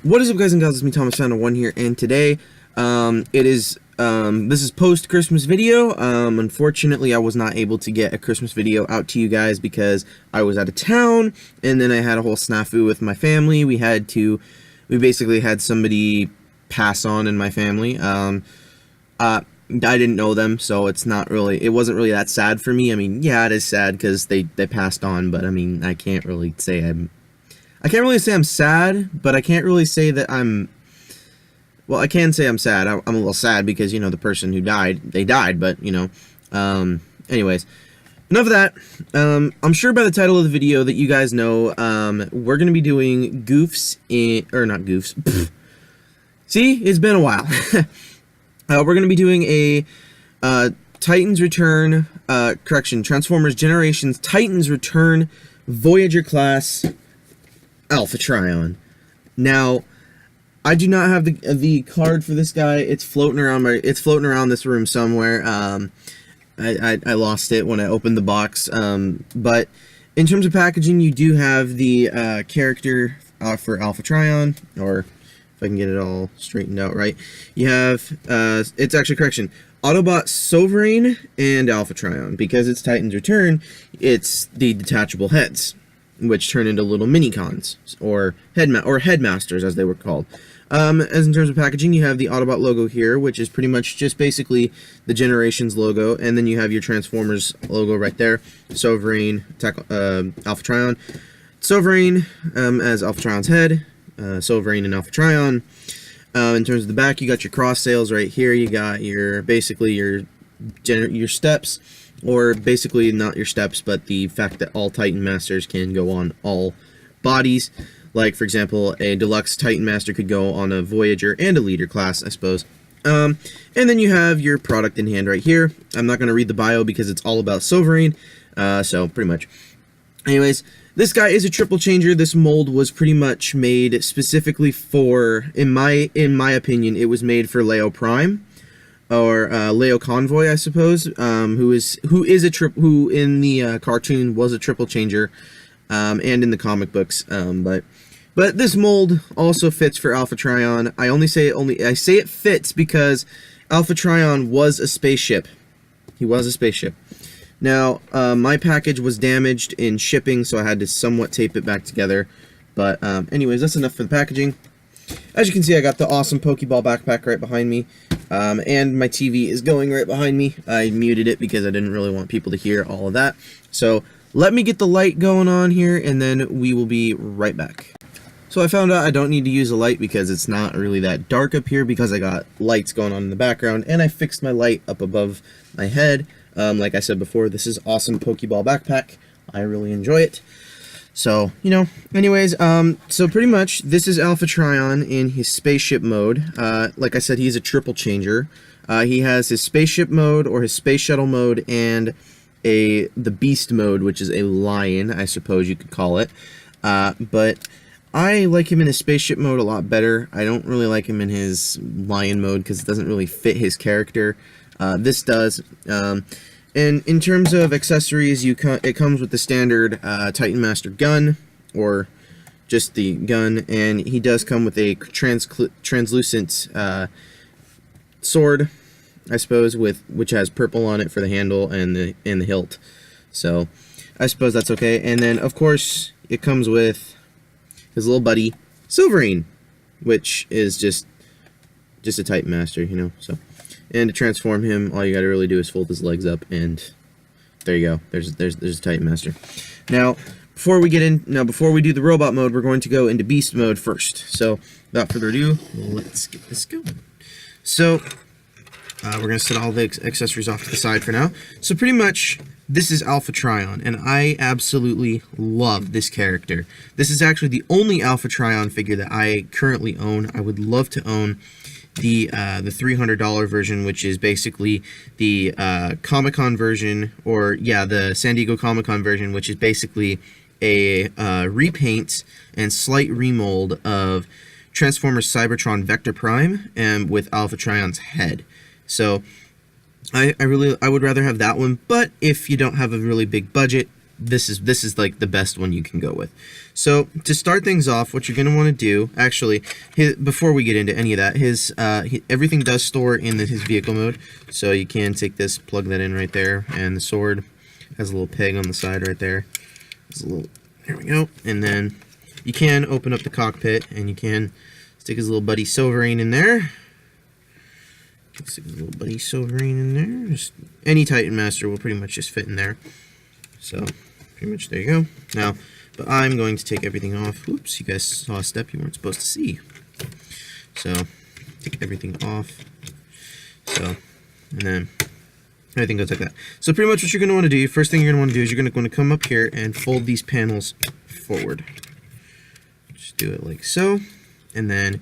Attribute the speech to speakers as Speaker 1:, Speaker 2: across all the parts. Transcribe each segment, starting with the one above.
Speaker 1: What is up, guys and gals? It's me, Thomas Found One here, and today, this is post-Christmas video. Unfortunately, I was not able to get a Christmas video out to you guys because I was out of town, and then I had a whole snafu with my family. We basically had somebody pass on in my family. I didn't know them, so it wasn't really that sad for me. I mean, yeah, it is sad because they passed on, but I mean, I can't really say I'm sad, but I can't really say that well, I can say I'm sad. I'm a little sad because, you know, the person who died, they died, but, you know, anyways, enough of that. I'm sure by the title of the video that you guys know, we're going to be doing not goofs. See, it's been a while. We're going to be doing a, Transformers Generations Titans Return Voyager class Alpha Trion. Now, I do not have the card for this guy. It's floating around this room somewhere. I lost it when I opened the box. But in terms of packaging, you do have the character for Alpha Trion, or if I can get it all straightened out right. You have it's actually correction. Autobot Sovereign and Alpha Trion, because it's Titan's Return. It's the detachable heads, which turn into little mini-cons, or headmasters, as they were called. As in terms of packaging, you have the Autobot logo here, which is pretty much just basically the Generations logo, and then you have your Transformers logo right there. Sovereign, Alpha Trion. Sovereign as Alpha Trion's head, Sovereign and Alpha Trion. In terms of the back, you got your cross sails right here. You got your steps. Or basically not your steps, but the fact that all Titan Masters can go on all bodies. Like, for example, a Deluxe Titan Master could go on a Voyager and a Leader class, I suppose. And then you have your product in hand right here. I'm not going to read the bio because it's all about Sovereign, so pretty much. Anyways, this guy is a triple changer. This mold was pretty much made specifically for, in my opinion, it was made for Leo Prime. Or Leo Convoy, I suppose, who in the cartoon was a triple changer, and in the comic books. But this mold also fits for Alpha Trion. I say it fits because Alpha Trion was a spaceship. He was a spaceship. Now, my package was damaged in shipping, so I had to somewhat tape it back together. But anyways, that's enough for the packaging. As you can see, I got the awesome Pokeball backpack right behind me, and my TV is going right behind me. I muted it because I didn't really want people to hear all of that. So let me get the light going on here, and then we will be right back. So I found out I don't need to use a light because it's not really that dark up here because I got lights going on in the background, and I fixed my light up above my head. Like I said before, this is awesome Pokeball backpack. I really enjoy it. So, you know, anyways, so pretty much, this is Alpha Trion in his spaceship mode. Like I said, he's a triple changer. He has his spaceship mode, or his space shuttle mode, and the beast mode, which is a lion, I suppose you could call it. But I like him in his spaceship mode a lot better. I don't really like him in his lion mode, because it doesn't really fit his character. This does. And in terms of accessories, it comes with the standard Titan Master gun, or just the gun, and he does come with a translucent sword, I suppose, which has purple on it for the handle and the hilt. So I suppose that's okay. And then, of course, it comes with his little buddy Silverine, which is just a Titan Master, you know. So. And to transform him, all you gotta really do is fold his legs up, and there you go. There's a Titan Master. Now, before we do the robot mode, we're going to go into beast mode first. So, without further ado, let's get this going. So, we're gonna set all the accessories off to the side for now. So, pretty much, this is Alpha Trion, and I absolutely love this character. This is actually the only Alpha Trion figure that I currently own. I would love to own the $300 version, which is basically the Comic-Con version, or yeah, the San Diego Comic-Con version, which is basically a repaint and slight remold of Transformers Cybertron Vector Prime, and with Alpha Trion's head. So I would rather have that one, but if you don't have a really big budget, this is like the best one you can go with. So to start things off, what you're going to want to do, actually, before we get into any of that, everything does store in his vehicle mode. So you can take this, plug that in right there, and the sword has a little peg on the side right there. There we go. And then you can open up the cockpit, and you can stick his little buddy Sovereign in there. Stick his little buddy Sovereign in there. Just any Titan Master will pretty much just fit in there. So pretty much there you go. Now, but I'm going to take everything off. Oops, you guys saw a step you weren't supposed to see. So take everything off. So, and then everything goes like that. So pretty much what you're going to want to do, first thing you're going to want to do is you're going to want to come up here and fold these panels forward. Just do it like so, and then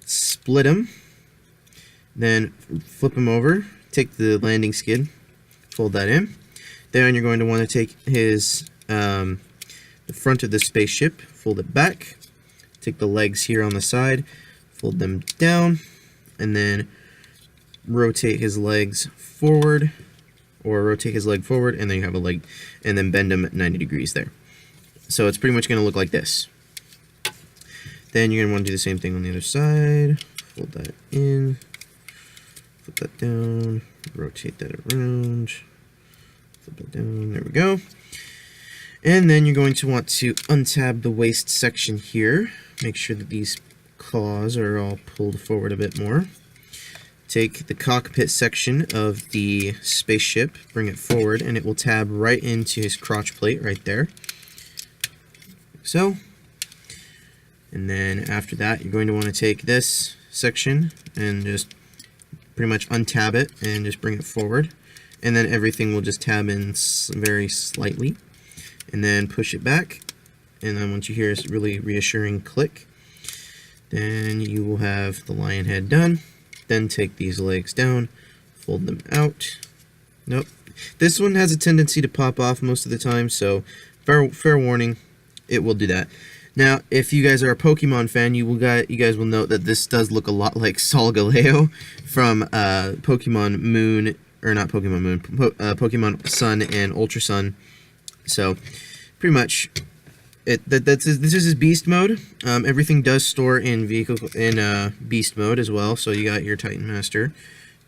Speaker 1: split them. Then flip them over, take the landing skid, fold that in. Then you're going to want to take his the front of the spaceship, fold it back, take the legs here on the side, fold them down, and then rotate his legs forward, or rotate his leg forward, and then you have a leg, and then bend them at 90 degrees there. So it's pretty much going to look like this. Then you're going to want to do the same thing on the other side, fold that in, flip that down, rotate that around, flip it down, there we go. And then you're going to want to untab the waist section here. Make sure that these claws are all pulled forward a bit more. Take the cockpit section of the spaceship, bring it forward, and it will tab right into his crotch plate right there. Like so. And then after that, you're going to want to take this section and just pretty much untab it and just bring it forward. And then everything will just tab in very slightly. And then push it back. And then once you hear a really reassuring click, then you will have the lion head done. Then take these legs down, fold them out. Nope. This one has a tendency to pop off most of the time, so fair warning, it will do that. Now, if you guys are a Pokemon fan, you guys will note that this does look a lot like Solgaleo from Pokemon Moon, or not Pokemon Moon, Pokemon Sun and Ultra Sun. So, pretty much, this is his Beast mode. Everything does store in Beast mode as well. So you got your Titan Master.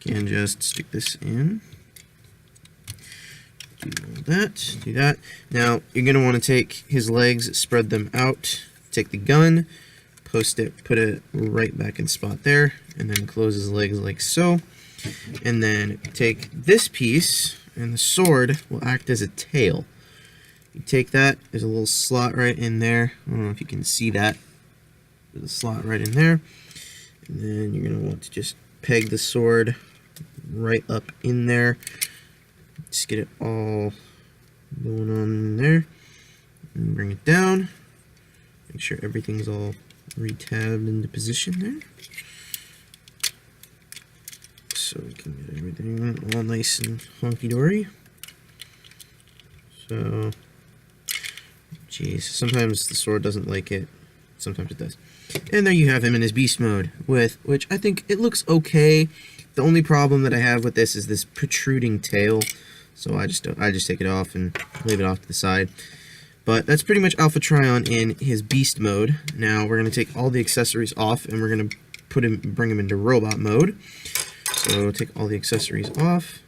Speaker 1: You can just stick this in. Do that. Now you're gonna want to take his legs, spread them out, take the gun, post it, put it right back in spot there, and then close his legs like so. And then take this piece, and the sword will act as a tail. You take that, there's a little slot right in there. I don't know if you can see that. There's a slot right in there. And then you're going to want to just peg the sword right up in there. Just get it all going on in there. And bring it down. Make sure everything's all retabbed into position there. So we can get everything all nice and hunky-dory. So, geez, sometimes the sword doesn't like it. Sometimes it does. And there you have him in his beast mode, which I think it looks okay. The only problem that I have with this is this protruding tail. So I just take it off and leave it off to the side. But that's pretty much Alpha Trion in his beast mode. Now we're gonna take all the accessories off, and we're gonna bring him into robot mode. So take all the accessories off,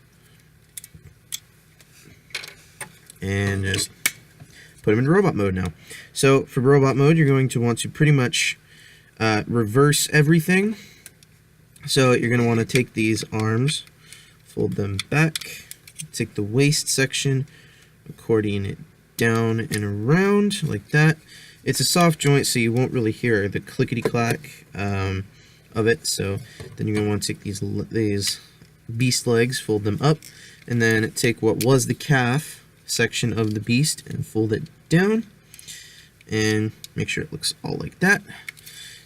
Speaker 1: and just put him in robot mode now. So for robot mode, you're going to want to pretty much reverse everything. So you're going to want to take these arms, fold them back, take the waist section, accordion it down and around like that. It's a soft joint, so you won't really hear the clickety-clack of it. So then you're going to want to take these beast legs, fold them up, and then take what was the calf section of the beast and fold it down, and make sure it looks all like that,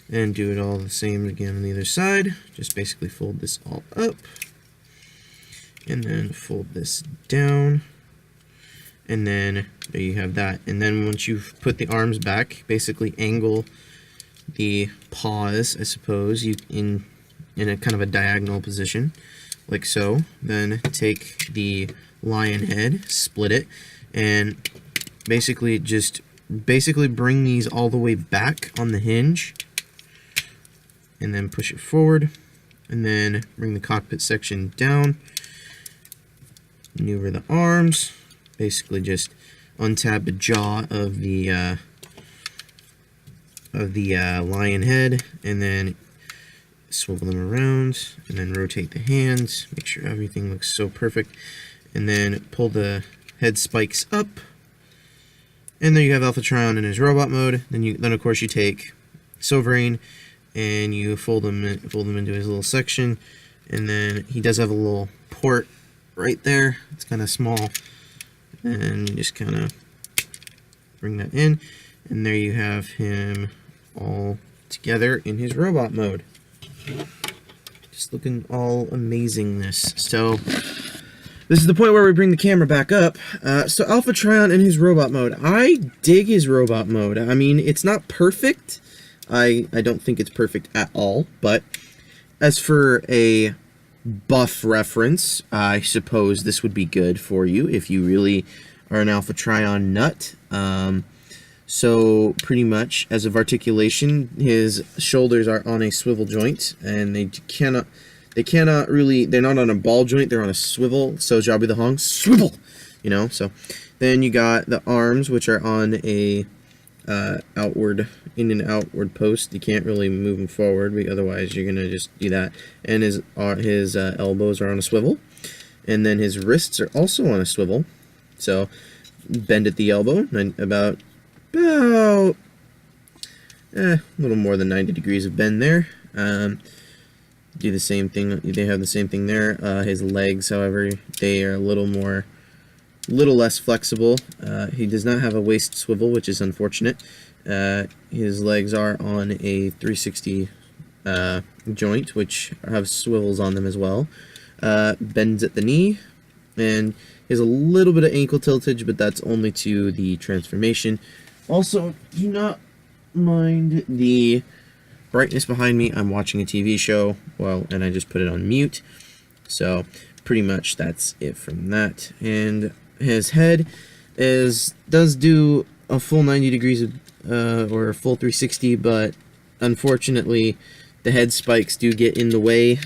Speaker 1: and do it all the same again on the other side. Just basically fold this all up, and then fold this down, and then there you have that. And then once you've put the arms back, basically angle the paws, I suppose, in a kind of a diagonal position, like so. Then take the lion head, split it, and basically bring these all the way back on the hinge, and then push it forward, and then bring the cockpit section down, maneuver the arms, basically just untab the jaw of the lion head, and then swivel them around, and then rotate the hands, make sure everything looks so perfect, and then pull the head spikes up, and there you have Alpha Trion in his robot mode. Then of course you take Sovereign and you fold him into his little section, and then he does have a little port right there. It's kind of small, and you just kind of bring that in, and there you have him all together in his robot mode. Just looking all amazingness. So this is the point where we bring the camera back up. So Alpha Trion in his robot mode. I dig his robot mode. I mean, it's not perfect. I don't think it's perfect at all, but as for a buff reference, I suppose this would be good for you if you really are an Alpha Trion nut. So pretty much, as of articulation, his shoulders are on a swivel joint, and they're not on a ball joint, they're on a swivel. So Jabba the Hong, swivel, you know. So then you got the arms, which are on a in and outward post. You can't really move them forward, otherwise you're gonna just do that. And his elbows are on a swivel, and then his wrists are also on a swivel. So bend at the elbow, about a little more than 90 degrees of bend there. Do the same thing. They have the same thing there. His legs, however, they are a little less flexible. He does not have a waist swivel, which is unfortunate. His legs are on a 360 joint, which have swivels on them as well. Bends at the knee, and he has a little bit of ankle tiltage, but that's only to the transformation. Also, do not mind the brightness behind me. I'm watching a TV show, and I just put it on mute. So pretty much that's it from that. And his head does do a full 90 degrees or a full 360, but unfortunately the head spikes do get in the way,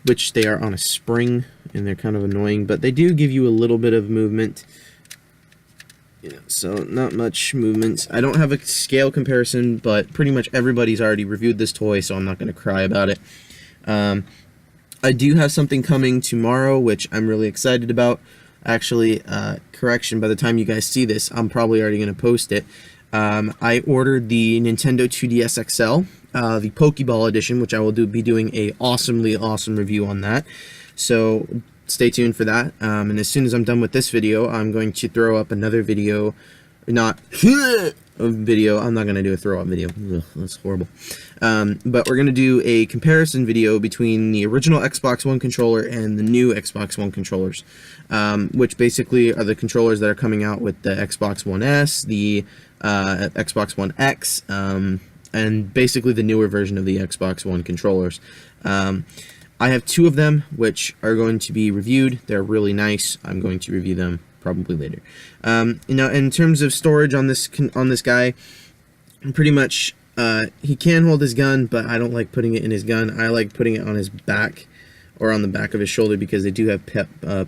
Speaker 1: which they are on a spring, and they're kind of annoying, but they do give you a little bit of movement. Yeah, so not much movement. I don't have a scale comparison, but pretty much everybody's already reviewed this toy, so I'm not going to cry about it. I do have something coming tomorrow, which I'm really excited about. Actually, correction, by the time you guys see this, I'm probably already going to post it. I ordered the Nintendo 2DS XL, the Pokeball edition, which I will be doing a awesomely awesome review on that. So stay tuned for that. And as soon as I'm done with this video, I'm going to throw up another video. Not a video. I'm not going to do a throw up video. Ugh, that's horrible. But we're going to do a comparison video between the original Xbox One controller and the new Xbox One controllers, which basically are the controllers that are coming out with the Xbox One S, the Xbox One X, and basically the newer version of the Xbox One controllers. I have two of them, which are going to be reviewed. They're really nice. I'm going to review them probably later. In terms of storage on this guy, pretty much he can hold his gun, but I don't like putting it in his gun. I like putting it on his back or on the back of his shoulder because they do have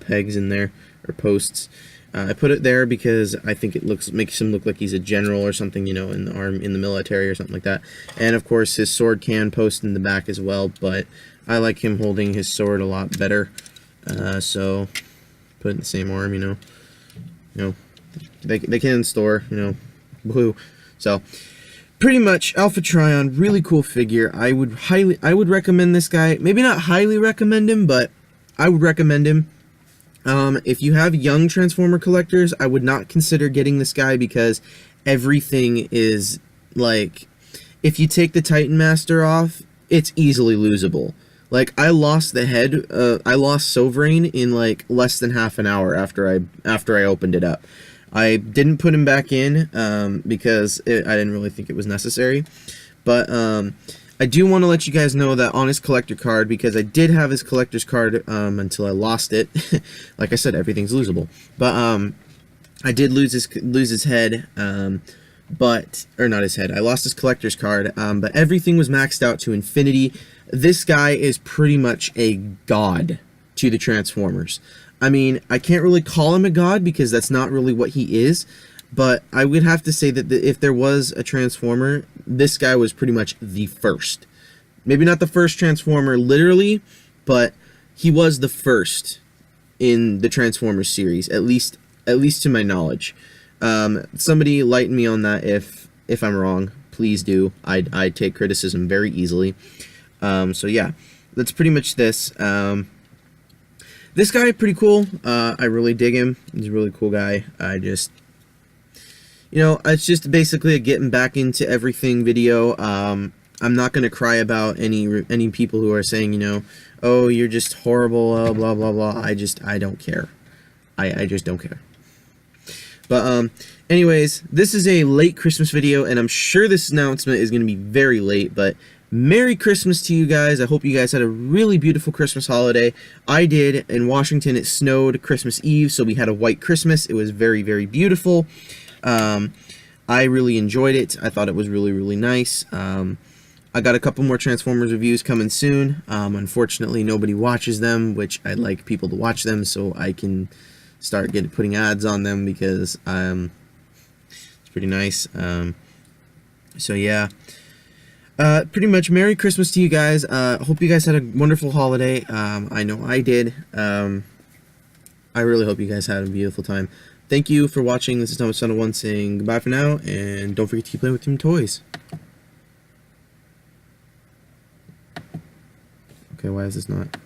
Speaker 1: pegs in there, or posts. I put it there because I think it makes him look like he's a general or something, in the military or something like that. And of course his sword can post in the back as well, but I like him holding his sword a lot better. So put it in the same arm, they can store, woohoo. So pretty much Alpha Trion, really cool figure. I would recommend this guy. Maybe not highly recommend him, but I would recommend him. If you have young Transformer collectors, I would not consider getting this guy because everything is like, if you take the Titan Master off, it's easily losable. Like, I lost the head, I lost Sovereign in like less than half an hour after I opened it up. I didn't put him back in because I didn't really think it was necessary. But I do want to let you guys know that on his collector card, because I did have his collector's card until I lost it. Like I said, everything's losable. But I did lose his head, but or not his head. I lost his collector's card, but everything was maxed out to infinity. This guy is pretty much a god to the Transformers. I mean, I can't really call him a god because that's not really what he is, but I would have to say that if there was a Transformer, this guy was pretty much the first. Maybe not the first Transformer literally, but he was the first in the Transformers series, at least to my knowledge. Somebody lighten me on that if I'm wrong. Please do. I take criticism very easily. So yeah, that's pretty much this. This guy, pretty cool. I really dig him. He's a really cool guy. I just, it's just basically a getting back into everything video. I'm not gonna cry about any people who are saying, oh, you're just horrible, blah blah blah. I don't care. I just don't care. But anyways, this is a late Christmas video, and I'm sure this announcement is gonna be very late, but Merry Christmas to you guys. I hope you guys had a really beautiful Christmas holiday. I did. In Washington, it snowed Christmas Eve, so we had a white Christmas. It was very, very beautiful. I really enjoyed it. I thought it was really, really nice. I got a couple more Transformers reviews coming soon. Unfortunately, nobody watches them, which I'd like people to watch them so I can start putting ads on them because it's pretty nice. So yeah. Pretty much Merry Christmas to you guys. Hope you guys had a wonderful holiday. I know I did. I really hope you guys had a beautiful time. Thank you for watching. This is Thomas Son of One saying goodbye for now, and don't forget to keep playing with your toys. Okay, why is this not?